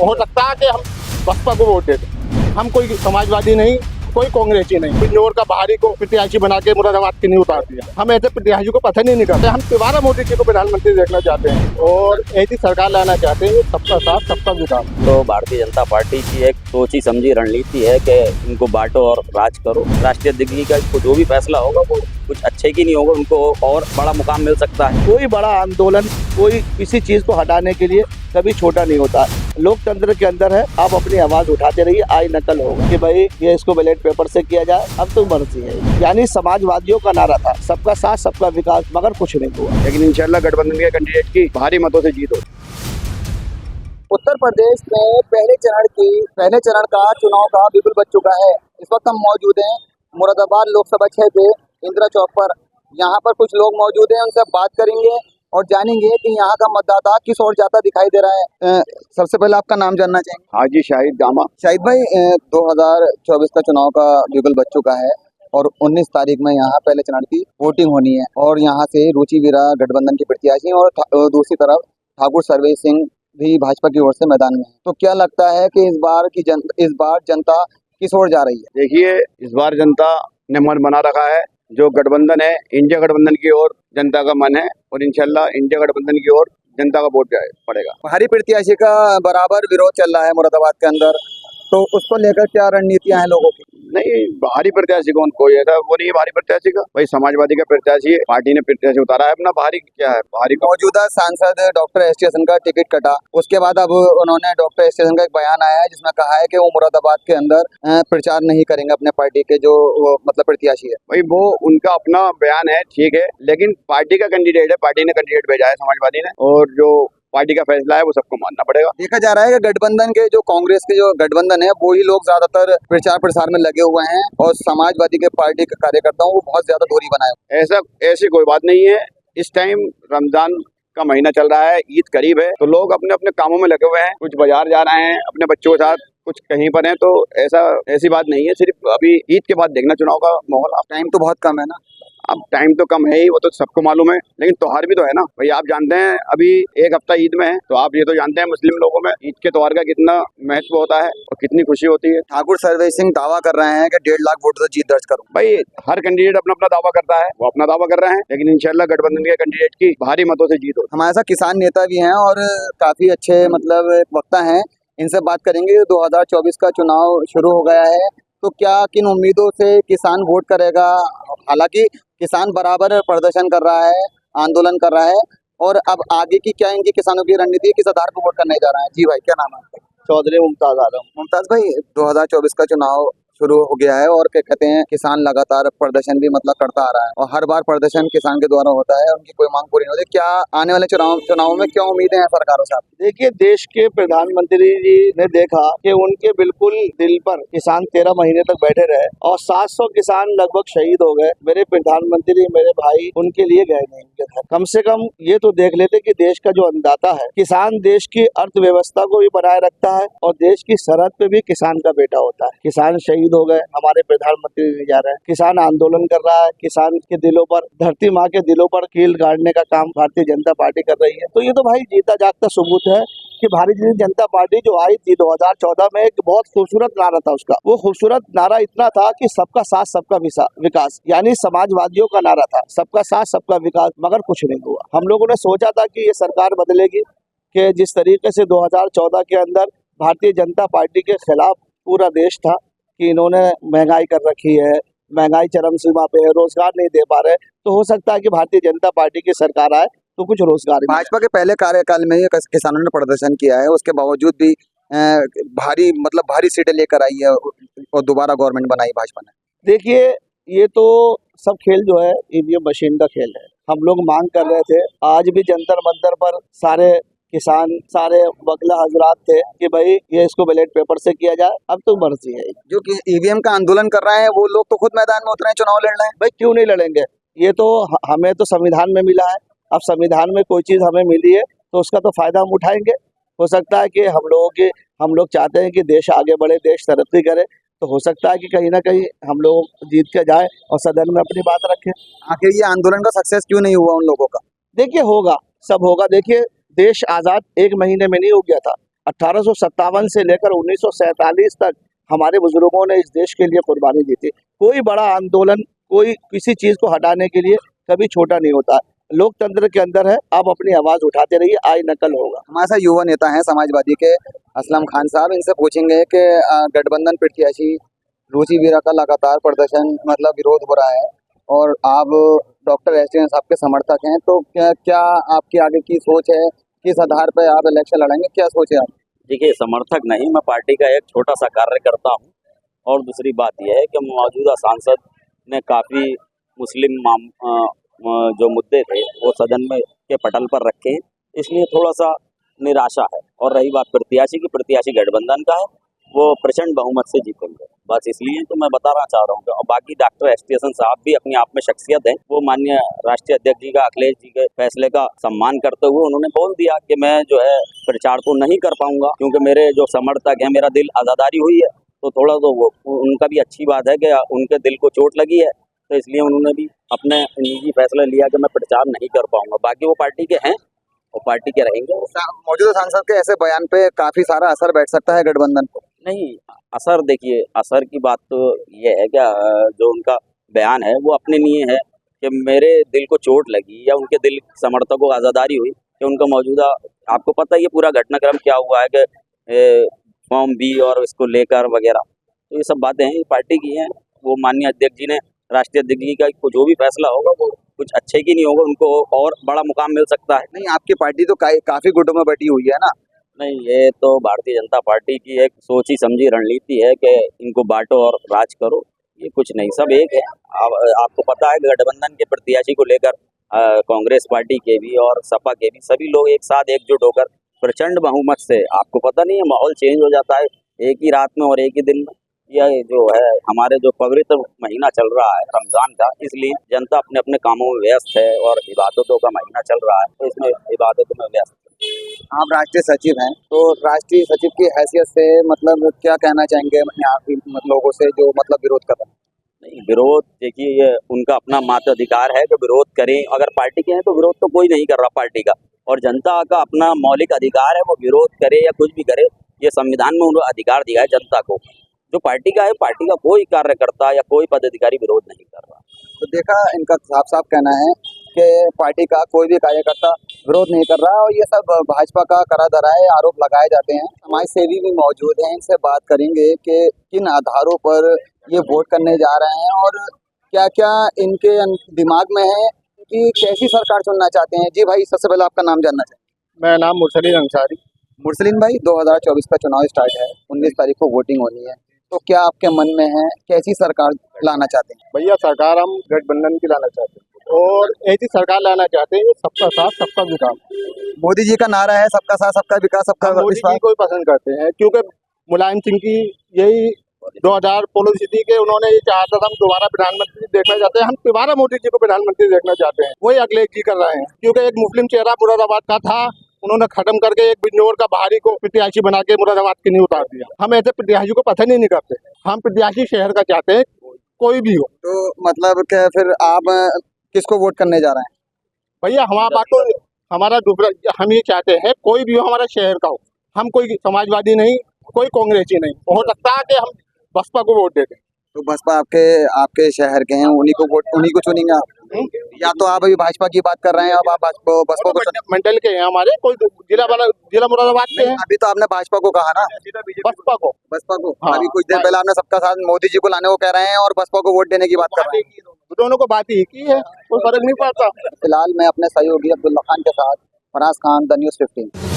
हो सकता है कि हम बसपा को वोट दे दें। हम कोई समाजवादी नहीं, कोई कांग्रेसी नहीं, बिजनौर का बाहरी को प्रत्याशी बना के मुरादाबाद की नहीं उतार दिया। हम ऐसे प्रत्याशी को पसंद ही नहीं करते। हम दोबारा मोदी जी को प्रधानमंत्री देखना चाहते हैं और ऐसी सरकार लाना चाहते हैं सबका साथ सबका विकास। तो भारतीय जनता पार्टी की एक सोची समझी रणनीति है कि इनको बांटो और राज करो। राष्ट्रीय दिग्गज का जो भी फैसला होगा वो कुछ अच्छे की नहीं होगा, उनको और बड़ा मुकाम मिल सकता है। कोई बड़ा आंदोलन कोई किसी चीज को हटाने के लिए कभी छोटा नहीं होता। लोकतंत्र के अंदर है, आप अपनी आवाज उठाते रहिए, आई नकल होगा कि भाई ये इसको बैलेट पेपर से किया जाए, अब तो मर्जी है। यानी समाजवादियों का नारा था सबका साथ सबका विकास, मगर कुछ नहीं हुआ। लेकिन इंशाल्लाह गठबंधन के कैंडिडेट की भारी मतों से जीत होगी। उत्तर प्रदेश में पहले चरण का चुनाव का बिल्कुल बच चुका है। इस वक्त हम मौजूद हैं मुरादाबाद लोकसभा क्षेत्र इंदिरा चौक पर। यहाँ पर कुछ लोग मौजूद हैं, उनसे बात करेंगे और जानेंगे कि यहाँ का मतदाता किस ओर जाता दिखाई दे रहा है। सबसे पहले आपका नाम जानना चाहेंगे। हाजी शाहिद गामा। शाहिद भाई, 2024 का चुनाव का बिल्कुल बच चुका है और 19 तारीख में यहाँ पहले चरण की वोटिंग होनी है और यहाँ से रुचि वीरा गठबंधन की प्रत्याशी और दूसरी तरफ ठाकुर सर्वेश सिंह भी भाजपा की ओर से मैदान में है। तो क्या लगता है कि इस बार जनता किस ओर जा रही है? देखिए, इस बार जनता ने मन बना रखा है। जो गठबंधन है, इंडिया गठबंधन की ओर जनता का मन है और इंशाल्लाह इंडिया गठबंधन की ओर जनता का वोट पड़ेगा। भारी प्रत्याशी का बराबर विरोध चल रहा है मुरादाबाद के अंदर, तो उसको लेकर क्या रणनीतियां हैं लोगों की? नहीं, भारी प्रत्याशी कौन, कोई ऐसा वो नहीं है भारी प्रत्याशी का। भाई समाजवादी का प्रत्याशी है, पार्टी ने प्रत्याशी उतारा है अपना। भारी क्या है, भारी मौजूदा सांसद डॉक्टर एस टी का टिकट कटा, उसके बाद अब उन्होंने डॉक्टर एस टी का एक बयान आया है जिसमें कहा है कि वो मुरादाबाद के अंदर प्रचार नहीं करेंगे अपने पार्टी के जो मतलब प्रत्याशी है। भाई वो उनका अपना बयान है, ठीक है, लेकिन पार्टी का कैंडिडेट है, पार्टी ने कैंडिडेट भेजा है समाजवादी ने, और जो पार्टी का फैसला है वो सबको मानना पड़ेगा। देखा जा रहा है कि गठबंधन के जो कांग्रेस के जो गठबंधन है वो ही लोग ज्यादातर प्रचार प्रसार में लगे हुए हैं और समाजवादी के पार्टी के कार्यकर्ताओं को बहुत ज्यादा दूरी बनाए। ऐसी कोई बात नहीं है। इस टाइम रमजान का महीना चल रहा है, ईद करीब है, तो लोग अपने अपने कामों में लगे हुए हैं। कुछ बाजार जा रहे हैं अपने बच्चों के साथ, कुछ कहीं पर हैं, तो ऐसी बात नहीं है। सिर्फ अभी ईद के बाद देखना चुनाव का माहौल। टाइम तो बहुत कम है ना। अब टाइम तो कम है ही, वो तो सबको मालूम है, लेकिन त्योहार भी तो है ना भाई। आप जानते हैं अभी एक हफ्ता ईद में है, तो आप ये तो जानते हैं मुस्लिम लोगों में ईद के त्योहार का कितना महत्व होता है और कितनी खुशी होती है। ठाकुर सर्वेश सिंह दावा कर रहे हैं कि 1.5 लाख वोट से जीत दर्ज करूं। भाई हर कैंडिडेट अपना अपना दावा करता है, वो अपना दावा कर रहे हैं, लेकिन इंशाल्लाह गठबंधन के कैंडिडेट की भारी मतों से जीत होगी। हमारे साथ किसान नेता भी हैं और काफी अच्छे मतलब वक्ता हैं, इनसे बात करेंगे। 2024 का चुनाव शुरू हो गया है, तो क्या किन उम्मीदों से किसान वोट करेगा? हालांकि किसान बराबर प्रदर्शन कर रहा है, आंदोलन कर रहा है, और अब आगे की क्या इनकी किसानों की रणनीति है, किस आधार पर वोट करने जा रहा है? जी भाई, क्या नाम है आपका? चौधरी मुमताज आलम। मुमताज भाई, 2024 का चुनाव शुरू हो गया है और क्या कहते हैं किसान लगातार प्रदर्शन भी मतलब करता आ रहा है और हर बार प्रदर्शन किसान के द्वारा होता है, उनकी कोई मांग पूरी नहीं होती। क्या आने वाले चुनावों में क्या उम्मीदें हैं सरकारों से? देखिए, देश के प्रधानमंत्री जी ने देखा कि उनके बिल्कुल दिल पर किसान 13 महीने तक बैठे रहे और 700 किसान लगभग शहीद हो गए। मेरे प्रधानमंत्री, मेरे भाई उनके लिए गए नहीं उनके घर। कम से कम ये तो देख लेते कि देश का जो अन्नदाता है किसान, देश की अर्थव्यवस्था को भी बनाए रखता है और देश की सरहद पे भी किसान का बेटा होता है। किसान शहीद हो गए, हमारे प्रधानमंत्री नहीं जा रहे हैं। किसान आंदोलन कर रहा है, किसान के दिलों पर, धरती माँ के दिलों पर कील गाड़ने का काम भारतीय जनता पार्टी कर रही है। तो ये तो भाई जीता जागता सबूत है कि भारतीय जनता पार्टी जो आई थी 2014 में, एक बहुत खूबसूरत नारा था उसका। वो खूबसूरत नारा इतना था कि सबका साथ सबका विकास, यानी समाजवादियों का नारा था, सबका साथ सबका विकास, मगर कुछ नहीं हुआ। हम लोगों ने सोचा था कि ये सरकार बदलेगी, कि जिस तरीके से 2014 के अंदर भारतीय जनता पार्टी के खिलाफ पूरा देश था कि इन्होंने महंगाई कर रखी है, महंगाई चरम सीमा पे है, रोजगार नहीं दे पा रहे, तो हो सकता है कि भारतीय जनता पार्टी की सरकार आए तो कुछ रोजगार। भाजपा के पहले कार्यकाल में ही किसानों ने प्रदर्शन किया है, उसके बावजूद भी भारी सीटें लेकर आई है और दोबारा गवर्नमेंट बनाई भाजपा ने। देखिए, ये तो सब खेल जो है ईवीएम मशीन का खेल है। हम लोग मांग कर रहे थे, आज भी जंतर मंतर पर सारे किसान, सारे वकला हजरात थे कि भाई ये इसको बैलेट पेपर से किया जाए, अब तो मर्जी है। जो कि ईवीएम का आंदोलन कर रहे हैं वो लोग तो खुद मैदान में उतरे हैं, चुनाव लड़ रहे हैं। भाई क्यों नहीं लड़ेंगे? ये तो हमें तो संविधान में मिला है, अब संविधान में कोई चीज हमें मिली है तो उसका तो फायदा हम उठाएंगे। हो सकता है कि हम लोग चाहते हैं कि देश आगे बढ़े, देश तरक्की करे, तो हो सकता है कि कहीं ना कहीं हम लोग जीत के जाए और सदन में अपनी बात रखें। आखिर ये आंदोलन का सक्सेस क्यों नहीं हुआ उन लोगों का? देखिए, होगा, सब होगा। देखिए, देश आजाद 1 महीने में नहीं हो गया था। 1857 से लेकर 1947 तक हमारे बुजुर्गों ने इस देश के लिए कुर्बानी दी थी। कोई बड़ा आंदोलन, कोई किसी चीज को हटाने के लिए कभी छोटा नहीं होता। लोकतंत्र के अंदर है, आप अपनी आवाज उठाते रहिए, आय नकल होगा। हमारे साथ युवा नेता हैं समाजवादी के असलम खान साहब, इनसे पूछेंगे कि गठबंधन प्रत्याशी रुचि वीरा का लगातार प्रदर्शन मतलब विरोध हो रहा है और आप डॉक्टर एसडीएन साहब के समर्थक हैं, तो क्या आपकी आगे की सोच है, किस आधार पर आप इलेक्शन लड़ेंगे, क्या सोच है आप? देखिए, समर्थक नहीं, मैं पार्टी का एक छोटा सा कार्यकर्ता हूँ। और दूसरी बात यह है कि मौजूदा सांसद ने काफ़ी मुस्लिम जो मुद्दे थे वो सदन में के पटल पर रखे हैं, इसलिए थोड़ा सा निराशा है। और रही बात प्रत्याशी की, प्रत्याशी गठबंधन का है, वो प्रचंड बहुमत से जीतेंगे, बस इसलिए तो मैं बताना चाह रहा हूँ। और बाकी डॉक्टर एसटीएन साहब भी अपने आप में शख्सियत है। वो माननीय राष्ट्रीय अध्यक्ष जी का, अखिलेश जी के फैसले का सम्मान करते हुए उन्होंने बोल दिया कि मैं जो है प्रचार तो नहीं कर पाऊंगा, क्योंकि मेरे जो समर्थक हैं, मेरा दिल आज़ादारी हुई है, तो थोड़ा तो वो उनका भी अच्छी बात है कि उनके दिल को चोट लगी है, तो इसलिए उन्होंने भी अपने निजी फैसला लिया कि मैं प्रचार नहीं कर पाऊंगा। बाकी वो पार्टी के हैं और पार्टी के रहेंगे। मौजूदा सांसद के ऐसे बयान पे काफी सारा असर बैठ सकता है गठबंधन को। नहीं, असर देखिए, असर की बात तो ये है क्या, जो उनका बयान है वो अपने लिए है कि मेरे दिल को चोट लगी या उनके दिल समर्थकों को आज़ादारी हुई कि उनका मौजूदा, आपको पता है ये पूरा घटनाक्रम क्या हुआ है कि फॉर्म बी और इसको लेकर वगैरह, तो ये सब बातें हैं, ये पार्टी की हैं। वो माननीय अध्यक्ष जी ने, राष्ट्रीय अध्यक्ष जी का जो भी फैसला होगा वो कुछ अच्छे की नहीं होगा, उनको और बड़ा मुकाम मिल सकता है। नहीं, आपकी पार्टी तो काफी गुटों में बटी हुई है ना। नहीं, ये तो भारतीय जनता पार्टी की एक सोची समझी रणनीति है कि इनको बांटो और राज करो, ये कुछ नहीं, सब एक है। आपको पता है गठबंधन के प्रत्याशी को लेकर कांग्रेस पार्टी के भी और सपा के भी सभी लोग एक साथ एकजुट होकर प्रचंड बहुमत से, आपको पता नहीं है, माहौल चेंज हो जाता है एक ही रात में और एक ही दिन में। यह जो है हमारे जो पवित्र महीना चल रहा है रमजान का, इसलिए जनता अपने अपने कामों में व्यस्त है और इबादतों का महीना चल रहा है, तो इसमें इबादतों में व्यस्त है। आप राष्ट्रीय सचिव हैं, तो राष्ट्रीय सचिव की हैसियत से मतलब क्या कहना चाहेंगे यहाँ की लोगों से जो मतलब विरोध कर रहे हैं? नहीं, विरोध देखिए, ये उनका अपना मात्र अधिकार है कि विरोध करें। अगर पार्टी के हैं तो विरोध तो कोई नहीं कर रहा पार्टी का, और जनता का अपना मौलिक अधिकार है, वो विरोध करे या कुछ भी करे, ये संविधान में उन्हें अधिकार दिया है जनता को। जो पार्टी का है, पार्टी का कोई कार्यकर्ता या कोई पदाधिकारी विरोध नहीं कर रहा। तो देखा, इनका साफ साफ कहना है कि पार्टी का कोई भी कार्यकर्ता विरोध नहीं कर रहा, और ये सब भाजपा का करा धराए आरोप लगाए जाते हैं। समाज सेवी भी मौजूद हैं, इनसे बात करेंगे कि किन आधारों पर ये वोट करने जा रहे हैं और क्या क्या इनके दिमाग में है कि कैसी सरकार चुनना चाहते हैं। जी भाई, सबसे पहले आपका नाम जानना चाहेंगे। मेरा नाम मुरसलीन अंसारी। मुरसलीन भाई, 2024 का चुनाव स्टार्ट है, 19 तारीख को वोटिंग होनी है, तो क्या आपके मन में है, कैसी सरकार लाना चाहते हैं? भैया, सरकार हम गठबंधन की लाना चाहते हैं और ऐसी सरकार लाना चाहते हैं सबका साथ सबका विकास। मोदी जी का नारा है सबका साथ सबका विकास सबका मोदी जी को पसंद करते हैं, क्योंकि मुलायम सिंह की यही 2000 पॉलिसी के उन्होंने ये चाहा था, हम दोबारा प्रधानमंत्री देखना चाहते हैं, हम दोबारा मोदी जी को प्रधानमंत्री देखना चाहते हैं। वही अखिलेश जी कर रहे हैं, क्योंकि एक मुस्लिम चेहरा मुरादाबाद का था, उन्होंने खत्म करके एक बिजनौर का बाहरी को प्रत्याशी बना के मुरादाबाद की नहीं उतार दिया। हम ऐसे प्रत्याशी को पसंद ही नहीं करते, हम प्रत्याशी शहर का चाहते हैं, कोई भी हो। तो मतलब क्या फिर आप किसको वोट करने जा रहे हैं? भैया, हमारा बात तो हमारा दूसरा, हम ये चाहते हैं कोई भी हो, हमारा शहर का हो। हम कोई समाजवादी नहीं, कोई कांग्रेसी नहीं। हो सकता है कि हम बसपा को वोट देते। तो बसपा आपके शहर के हैं, उन्हीं को चुनेंगे आप? या तो आप अभी भाजपा की बात कर रहे हैं, अब आप बसपा को मंडल के हैं हमारे, कोई जिला मुरादाबाद के हैं। अभी तो आपने भाजपा को कहा ना। बसपा को हाँ। अभी कुछ देर पहले आपने सबका साथ मोदी जी को लाने को कह रहे हैं और बसपा को वोट देने की बात कर रहे हैं। दोनों को बात ही की है, कोई फर्क नहीं पड़ता। फिलहाल मैं अपने सहयोगी अब्दुल्ला खान के साथ फराज खान, द न्यूज़ 15।